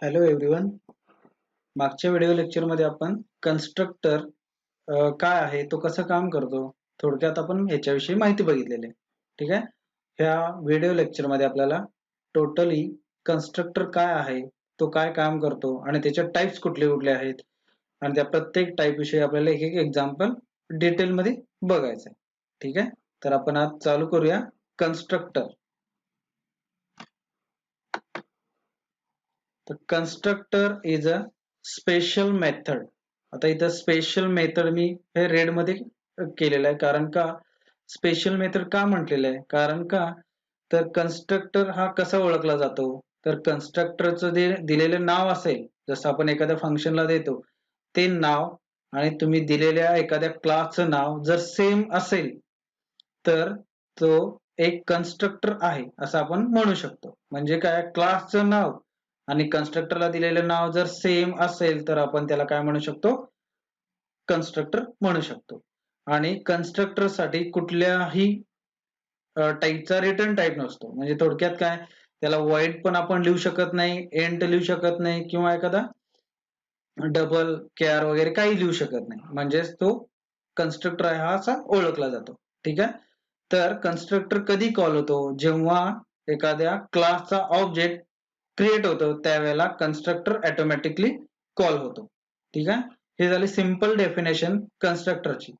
Hello everyone. मागच्या video लेक्चरमध्ये आपण कन्स्ट्रक्टर काय आहे, तो कसं काम करतो, थोडक्यात आपण ह्याच्याविषयी माहिती बघितलेली आहे. ठीक आहे. ह्या व्हिडिओ लेक्चरमध्ये आपल्याला टोटली कन्स्ट्रक्टर काय आहे, तो काय काम करतो आणि त्याचे टाइप्स कुठले कुठले आहेत आणि त्या प्रत्येक टाइप विषयी आपल्याला एक एक एक्झाम्पल डिटेलमध्ये बघायचं आहे. ठीक आहे. तर आपण आज चालू करूया कन्स्ट्रक्टर. तर constructor is a special method. आता इथं स्पेशल मेथड मी हे रेड मध्ये केलेलं आहे. कारण का स्पेशल मेथड का म्हटलेलं आहे? कारण का तर कन्स्ट्रक्टर हा कसा ओळखला जातो, तर कन्स्ट्रक्टरचं जे दिलेलं नाव असेल, जसं आपण एखाद्या फंक्शनला देतो ते नाव आणि तुम्ही दिलेल्या एखाद्या क्लासचं नाव जर सेम असेल तर तो एक कन्स्ट्रक्टर आहे असं आपण म्हणू शकतो. म्हणजे काय, क्लासचं नाव आणि कन्स्ट्रक्टरला दिलेलं नाव जर सेम असेल तर आपण त्याला काय म्हणू शकतो, कन्स्ट्रक्टर म्हणू शकतो. आणि कन्स्ट्रक्टर साठी कुठल्याही टाईपचा रिटर्न टाईप नसतो. म्हणजे थोडक्यात काय, त्याला वॉइड पण आपण लिहू शकत नाही, एंड लिहू शकत नाही किंवा एखादा डबल केअर वगैरे काही लिहू शकत नाही. म्हणजेच तो कन्स्ट्रक्टर आहे हा असा ओळखला जातो. ठीक आहे. तर कन्स्ट्रक्टर कधी कॉल होतो, जेव्हा एखाद्या क्लासचा ऑब्जेक्ट क्रिएट होतो त्यावेळेला कन्स्ट्रक्टर ऑटोमॅटिकली कॉल होतो. ठीक आहे. हे झाले सिंपल डेफिनेशन कन्स्ट्रक्टरची.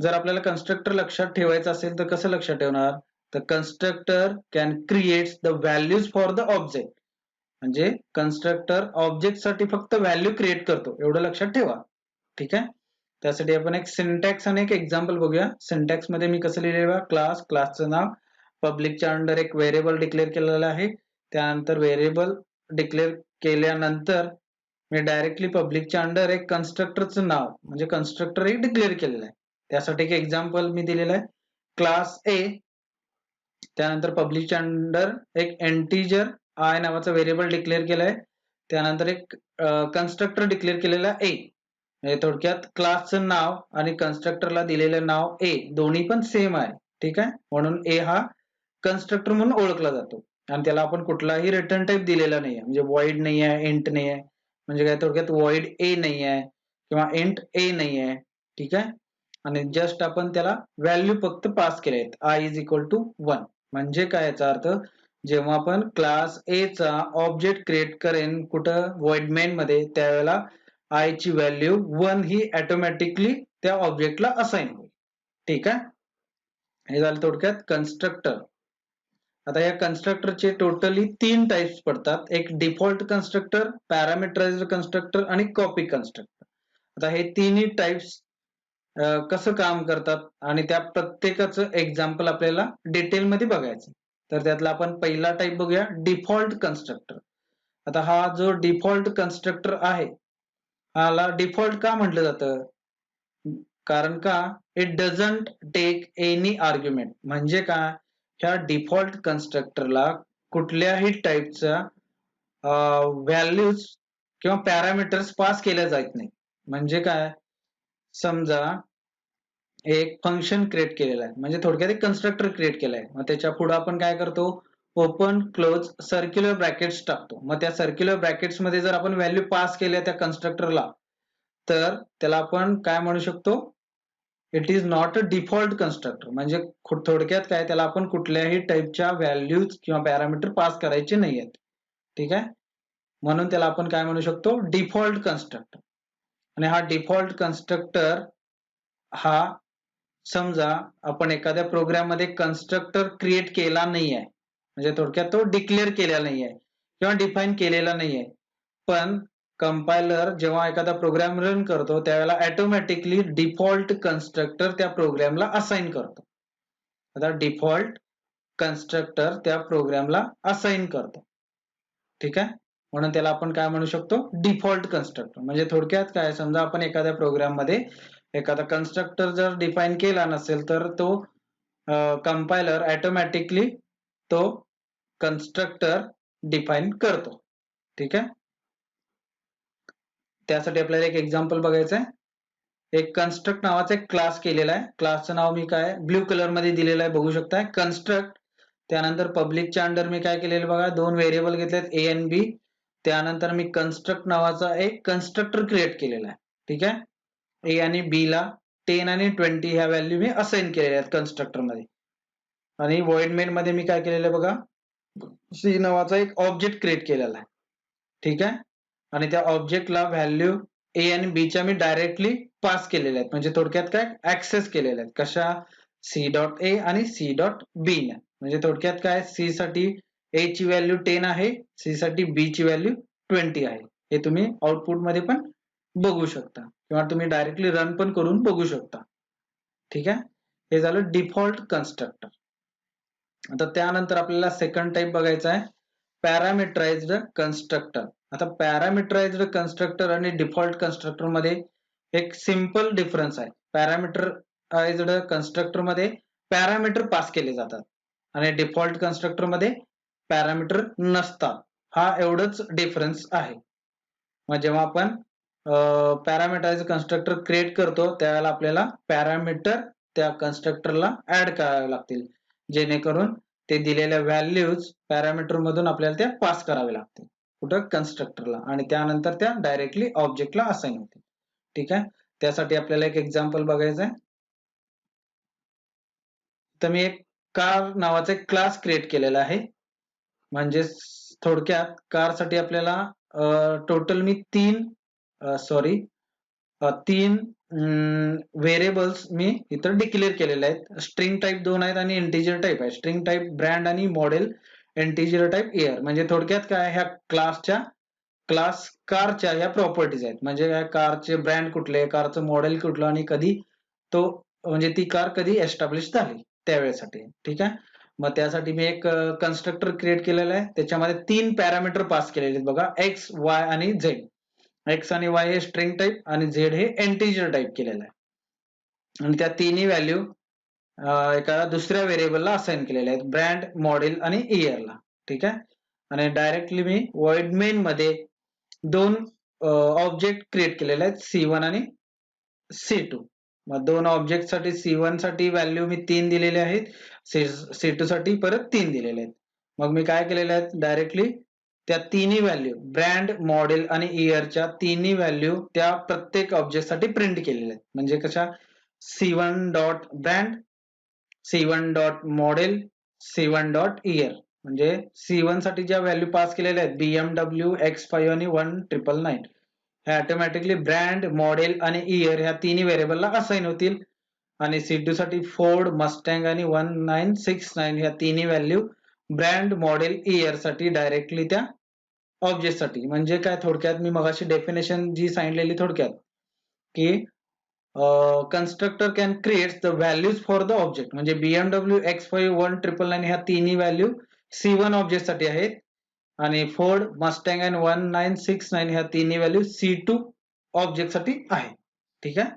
जर आपल्याला कन्स्ट्रक्टर लक्षात ठेवायचं असेल तर कसं लक्षात ठेवणार, तर constructor can create the values for the object. म्हणजे कन्स्ट्रक्टर ऑब्जेक्ट साठी फक्त व्हॅल्यू क्रिएट करतो, एवढं लक्षात ठेवा. ठीक आहे. त्यासाठी आपण एक सिंटॅक्स आणि एक एक्झाम्पल बघूया. सिंटॅक्स मध्ये मी कसं लिहिलेलं, क्लास, क्लासचं नाव, पब्लिकच्या अंडर एक व्हेरिएबल डिक्लेअर केलेलं आहे. त्यानंतर व्हेरिएबल डिक्लेअर केल्यानंतर मी डायरेक्टली पब्लिकच्या अंडर एक कन्स्ट्रक्टरचं नाव म्हणजे कन्स्ट्रक्टर एक डिक्लेअर केलेलं आहे. त्यासाठी एक एक्झाम्पल मी दिलेलं आहे, क्लास ए. त्यानंतर पब्लिकच्या अंडर एक इंटिजर आय नावाचा व्हेरिएबल डिक्लेअर केलाय. त्यानंतर एक कन्स्ट्रक्टर डिक्लेअर केलेला ए. म्हणजे थोडक्यात क्लासचं नाव आणि कन्स्ट्रक्टरला दिलेलं नाव ए दोन्ही पण सेम आहे. ठीक आहे. म्हणून ए हा कन्स्ट्रक्टर म्हणून ओळखला जातो आणि त्याला आपण कुठलाही रिटर्न टाईप दिलेला नाही आहे. म्हणजे वॉइड नाही आहे, इंट नाही आहे. म्हणजे काय, थोडक्यात वॉइड ए नाही आहे किंवा इंट ए नाही आहे. ठीक आहे. आणि जस्ट आपण त्याला व्हॅल्यू फक्त पास केले आहेत, आय इज इक्वल टू 1. म्हणजे काय, याचा अर्थ जेव्हा आपण क्लास ए चा ऑब्जेक्ट क्रिएट करेन कुठं, void main मध्ये, त्यावेळेला आय ची व्हॅल्यू 1 ही ऑटोमॅटिकली त्या ऑब्जेक्टला असाइन होईल. ठीक आहे. हे झालं थोडक्यात कन्स्ट्रक्टर. आता या कन्स्ट्रक्टरचे टोटली 3 टाइप्स पडतात. एक डिफॉल्ट कन्स्ट्रक्टर, पॅरामीटराइज्ड कन्स्ट्रक्टर आणि कॉपी कन्स्ट्रक्टर. आता हे तिन्ही टाइप्स कसं काम करतात आणि त्या प्रत्येकाचं एक्झाम्पल आपल्याला डिटेलमध्ये बघायचं. तर त्यातला आपण पहिला टाइप बघूया, डिफॉल्ट कन्स्ट्रक्टर. आता हा जो डिफॉल्ट कन्स्ट्रक्टर आहे, हाला डिफॉल्ट का म्हटलं जातं, कारण का it doesn't take any argument. म्हणजे काय, ह्या डिफॉल्ट कन्स्ट्रक्टरला कुठल्याही टाईपचा व्हॅल्यूज किंवा पॅरामीटर्स पास केल्या जात नाही. म्हणजे काय, समजा एक फंक्शन क्रिएट केलेलं आहे, म्हणजे थोडक्यात एक कन्स्ट्रक्टर क्रिएट केलाय. मग त्याच्या पुढे आपण काय करतो, ओपन क्लोज सर्क्युलर ब्रॅकेट्स टाकतो. मग त्या सर्क्युलर ब्रॅकेट्स मध्ये जर आपण व्हॅल्यू पास केल्या त्या कन्स्ट्रक्टरला, तर त्याला आपण काय म्हणू शकतो, it is not a default constructor. म्हणजे थोडक्यात काय, त्याला आपण कुठल्याही टाईपच्या व्हॅल्यूज किंवा पॅरामीटर पास करायचे नाही आहेत. ठीक आहे. म्हणून त्याला आपण काय म्हणू शकतो, डिफॉल्ट कन्स्ट्रक्टर. आणि हा डिफॉल्ट कन्स्ट्रक्टर हा, समजा आपण एखाद्या प्रोग्राम मध्ये कन्स्ट्रक्टर क्रिएट केला नाही आहे, म्हणजे थोडक्यात तो डिक्लेअर केलेला नाही आहे किंवा डिफाईन केलेला नाही आहे, पण कंपायलर जेव्हा एखादा प्रोग्राम रन करतो त्यावेळेला ऑटोमॅटिकली डिफॉल्ट कन्स्ट्रक्टर त्या प्रोग्रामला असाइन करतो. आता डिफॉल्ट कन्स्ट्रक्टर त्या प्रोग्रामला असाइन करतो. ठीक आहे. म्हणून त्याला आपण काय म्हणू शकतो, डिफॉल्ट कन्स्ट्रक्टर. म्हणजे थोडक्यात काय, समजा आपण एखाद्या प्रोग्राम मध्ये एखादा कन्स्ट्रक्टर जर डिफाईन केला नसेल तर तो कंपायलर ऑटोमॅटिकली तो कन्स्ट्रक्टर डिफाईन करतो. ठीक आहे. त्यासाठी आपल्याला एक एक्झाम्पल बघायचं आहे. एक कन्स्ट्रक्ट नावाचा एक क्लास केलेला आहे. क्लासचं नाव मी काय ब्ल्यू कलर मध्ये दिलेलं आहे, बघू शकताय, कन्स्ट्रक्ट. त्यानंतर पब्लिकच्या अंडर मी काय केलेलं बघा, दोन व्हेरिएबल घेतलेत, ए आणि बी. त्यानंतर मी कन्स्ट्रक्ट नावाचा एक कन्स्ट्रक्टर क्रिएट केलेला आहे. ठीक आहे. ए आणि बी ला 10 आणि 20 ह्या व्हॅल्यू मी असाइन केलेल्या आहेत कन्स्ट्रक्टर मध्ये. आणि void main मध्ये मी काय केलेलं आहे बघा, सी नावाचा एक ऑब्जेक्ट क्रिएट केलेला आहे. ठीक आहे. आणि त्या ऑब्जेक्टला व्हॅल्यू ए आणि बी च्या मी डायरेक्टली पास केलेल्या आहेत. म्हणजे थोडक्यात काय ऍक्सेस केलेल्या आहेत. कशा? सी डॉट ए आणि सी डॉट बी ने. म्हणजे थोडक्यात काय, सी साठी ए ची व्हॅल्यू 10 आहे, सी साठी बी ची व्हॅल्यू 20 आहे. हे तुम्ही आउटपुट मध्ये पण बघू शकता किंवा तुम्ही डायरेक्टली रन पण करून बघू शकता. ठीक आहे. हे झालं डिफॉल्ट कन्स्ट्रक्टर. आता त्यानंतर आपल्याला सेकंड टाइप बघायचा आहे, पॅरामीटराइज्ड कन्स्ट्रक्टर. आता पॅरामीटराइज्ड कन्स्ट्रक्टर आणि डिफॉल्ट कन्स्ट्रक्टर मध्ये एक सिंपल डिफरन्स आहे. पॅरामीटराइज्ड कन्स्ट्रक्टर मध्ये पॅरामीटर पास केले जातात आणि डिफॉल्ट कन्स्ट्रक्टर मध्ये पॅरामीटर नसतात. हा एवढंच डिफरन्स आहे. मग जेव्हा आपण पॅरामीटराइज्ड कन्स्ट्रक्टर क्रिएट करतो त्यावेळेला आपल्याला पॅरामीटर त्या कन्स्ट्रक्टरला ऍड करावे लागतील, जेणेकरून ते दिलेल्या व्हॅल्यूज पॅरामीटर मधून आपल्याला त्या पास करावे लागतील कुठं, कन्स्ट्रक्टरला, आणि त्यानंतर त्या डायरेक्टली ऑब्जेक्टला असाइन होतील. ठीक आहे. त्यासाठी आपल्याला एक एक्झाम्पल बघायचं आहे. तर मी एक कार नावाचा एक क्लास क्रिएट केलेला आहे. म्हणजे थोडक्यात कार साठी आपल्याला टोटल मी तीन व्हेरिएबल्स मी इथं डिक्लेअर केलेले आहेत. स्ट्रिंग टाईप 2 आहेत आणि इंटिजर टाईप आहे. स्ट्रिंग टाईप ब्रँड आणि मॉडेल, इंटिजर टाईप इयर. म्हणजे थोडक्यात काय, ह्या क्लास कारच्या ह्या प्रॉपर्टीज आहेत. म्हणजे या कारचे ब्रँड कुठले, कारचं मॉडेल कुठलं आणि कधी तो, म्हणजे ती कार कधी एस्टॅब्लिश झाली त्यावेळेसाठी. ठीक आहे. मग त्यासाठी मी एक कन्स्ट्रक्टर क्रिएट केलेलं आहे. त्याच्यामध्ये 3 पॅरामीटर पास केलेले आहेत बघा, एक्स, वाय आणि झेड. एक्स आणि वाय हे स्ट्रिंग टाईप आणि झेड हे इंटिजर टाईप केलेलं आहे. आणि त्या तिन्ही व्हॅल्यू एका दुसऱ्या व्हेरिएबलला असाइन केलेल्या आहेत, ब्रँड, मॉडेल आणि इयरला. ठीक आहे. आणि डायरेक्टली मी void main मध्ये दोन ऑब्जेक्ट क्रिएट केलेले आहेत, C1 आणि C2. मग दोन ऑब्जेक्ट साठी C1 साठी व्हॅल्यू मी 3 दिलेले आहेत, C2 साठी परत 3 दिलेले आहेत. मग मी काय केलेले आहेत, डायरेक्टली त्या तिन्ही व्हॅल्यू ब्रँड, मॉडेल आणि इयरच्या तिन्ही व्हॅल्यू त्या प्रत्येक ऑब्जेक्ट साठी प्रिंट केलेल्या आहेत. म्हणजे कशा, C1 dot brand, C1 dot model, C1 dot year. म्हणजे C1 साठी ज्या व्हॅल्यू पास केलेल्या आहेत, BMW X5 आणि 1999, हे ऑटोमॅटिकली ब्रँड, मॉडेल आणि इयर ह्या तिन्ही व्हेरिएबलला असाइन होतील. आणि C2 साठी फोर्ड, मस्टँग आणि 1969 ह्या तिन्ही व्हॅल्यू ब्रँड, मॉडेल, इयर साठी डायरेक्टली त्या ऑब्जेक्ट साठी. म्हणजे काय, थोडक्यात मी मगाशी डेफिनेशन जी सांगितलेली थोडक्यात, की constructor can create the values for the object. म्हणजे BMW X5 1999 ह्या तिन्ही व्हॅल्यू C1 ऑब्जेक्ट साठी आहेत आणि फोर्ड, मस्टँग आणि 1969 ह्या तिन्ही व्हॅल्यू C2 ऑब्जेक्ट साठी आहे. ठीक आहे.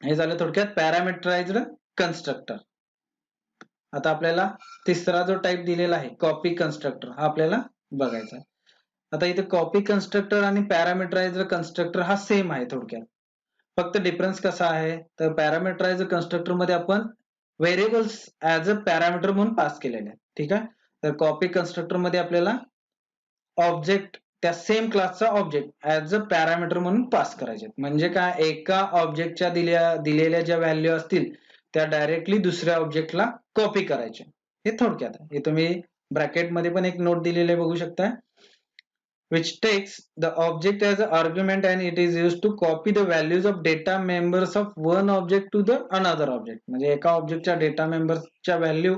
हे झालं थोडक्यात पॅरामीटराइज्ड कन्स्ट्रक्टर. आता आपल्याला तिसरा जो टाइप दिलेला आहे, कॉपी कन्स्ट्रक्टर, हा आपल्याला बघायचा आहे. आता इथे कॉपी कन्स्ट्रक्टर आणि पॅरामीटराइज्ड कन्स्ट्रक्टर हा सेम आहे थोडक्यात. फक्त डिफरन्स कसा आहे, तर पॅरामीटराइज्ड कन्स्ट्रक्टर मध्ये आपण व्हेरिएबल्स ऍज अ पॅरामीटर म्हणून पास केलेले आहेत. ठीक आहे. तर कॉपी कन्स्ट्रक्टर मध्ये आपल्याला ऑब्जेक्ट, त्या सेम क्लासचा ऑब्जेक्ट ऍज अ पॅरामीटर म्हणून पास करायचे. म्हणजे काय, एका ऑब्जेक्टच्या दिलेल्या ज्या व्हॅल्यू असतील त्या डायरेक्टली दुसऱ्या ऑब्जेक्टला कॉपी करायच्या. हे थोडक्यात आहे. हे तुम्ही ब्रॅकेट मध्ये पण एक नोट दिलेले बघू शकता, which takes the object as an argument and it is used to copy the values of data members of one object to the another object. म्हणजे एका ऑब्जेक्टच्या डेटा मेंबर्सच्या व्हॅल्यू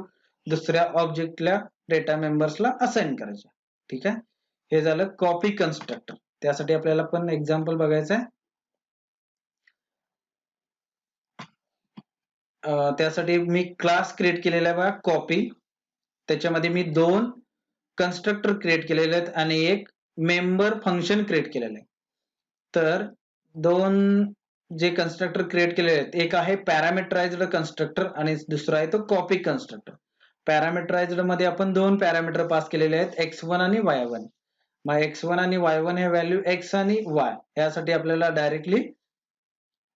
दुसऱ्या ऑब्जेक्टला डेटा मेंबर्सला असाइन करायच्या. ठीक आहे. हे झालं कॉपी कन्स्ट्रक्टर. त्यासाठी आपल्याला पण एक्झाम्पल बघायचं आहे. त्यासाठी मी क्लास क्रिएट केलेला आहे बघा, कॉपी. त्याच्यामध्ये मी 2 कन्स्ट्रक्टर क्रिएट केलेले आहेत आणि एक मेंबर फंक्शन क्रिएट केलेलं आहे. तर 2 जे कन्स्ट्रक्टर क्रिएट केलेले आहेत, एक आहे पॅरामीटराइज्ड कन्स्ट्रक्टर आणि दुसरा आहे तो कॉपी कन्स्ट्रक्टर. पॅरामीटराइज्ड मध्ये आपण 2 पॅरामीटर पास केलेले आहेत, x1 आणि y1. मग x1 आणि y1 हे व्हॅल्यू x आणि y यासाठी आपल्याला डायरेक्टली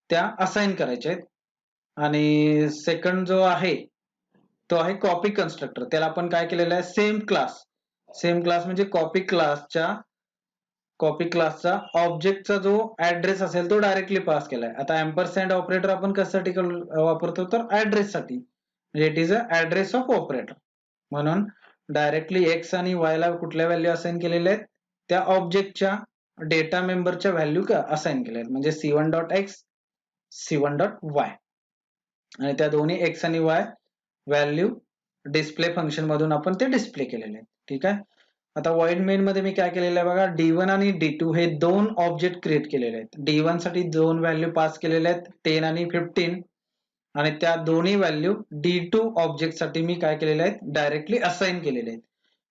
त्या असाइन करायच्या आहेत. आणि सेकंड जो आहे तो आहे कॉपी कन्स्ट्रक्टर. त्याला आपण काय केलेलं आहे, सेम क्लास म्हणजे कॉपी क्लासच्या कॉपी क्लासचा ऑब्जेक्टचा जो ऍड्रेस असेल तो डायरेक्टली पास केलाय. आता एम्परसँड ऑपरेटर आपण कशासाठी वापरतो तर ऍड्रेस साठी, म्हणजे it is a address of operator. म्हणून डायरेक्टली एक्स आणि वाय ला कुठल्या व्हॅल्यू असाइन केलेल्या आहेत, त्या ऑब्जेक्टच्या डेटा मेंबरच्या व्हॅल्यू का असाइन केल्या आहेत, म्हणजे C1 dot x, C1 dot Y, आणि त्या दोन्ही एक्स आणि वाय व्हॅल्यू डिस्प्ले फंक्शन मधून आपण ते डिस्प्ले केलेले आहेत. ठीक आहे. आता void main मध्ये मी काय केलेलं आहे बघा, D1 आणि D2 हे दोन ऑब्जेक्ट क्रिएट केलेले आहेत. D1 साठी दोन व्हॅल्यू पास केलेल्या आहेत 10 आणि 15, आणि त्या दोन्ही व्हॅल्यू D2 ऑब्जेक्ट साठी मी काय केलेले आहेत डायरेक्टली असाइन केलेले आहेत.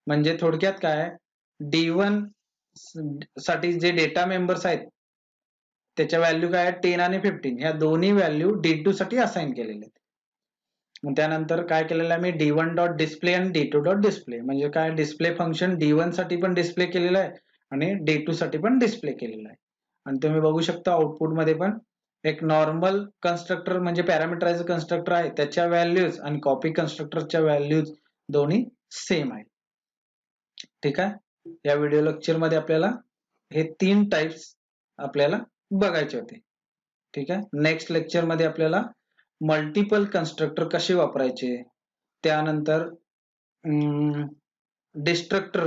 म्हणजे थोडक्यात काय, D1 साठी जे डेटा मेंबर्स आहेत त्याच्या व्हॅल्यू काय आहेत 10 आणि 15, ह्या दोन्ही व्हॅल्यू D2 साठी असाइन केलेले आहेत. मग त्यानंतर काय केलेलं आहे मी D1 डॉट डिस्प्ले आणि D2 डॉट डिस्प्ले, म्हणजे काय डिस्प्ले फंक्शन D1 साठी पण डिस्प्ले केलेलं आहे आणि D2 साठी पण डिस्प्ले केलेलं आहे. आणि तुम्ही बघू शकता आउटपुट मध्ये पण एक नॉर्मल कन्स्ट्रक्टर म्हणजे पॅरामीटराइज कन्स्ट्रक्टर आहे, त्याच्या व्हॅल्यूज आणि कॉपी कन्स्ट्रक्टरच्या व्हॅल्यूज दोन्ही सेम आहे. ठीक आहे. या व्हिडिओ लेक्चर मध्ये आपल्याला हे 3 टाइप्स आपल्याला बघायचे होते. ठीक आहे. नेक्स्ट लेक्चर मध्ये आपल्याला मल्टिपल कन्स्ट्रक्टर कसे वापरायचे, त्यानंतर डिस्ट्रक्टर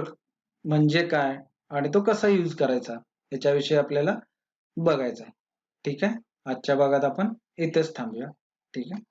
म्हणजे काय आणि तो कसा यूज करायचा याच्याविषयी आपल्याला बघायचं आहे. ठीक आहे. आजच्या भागात आपण इथेच थांबूया. ठीक आहे.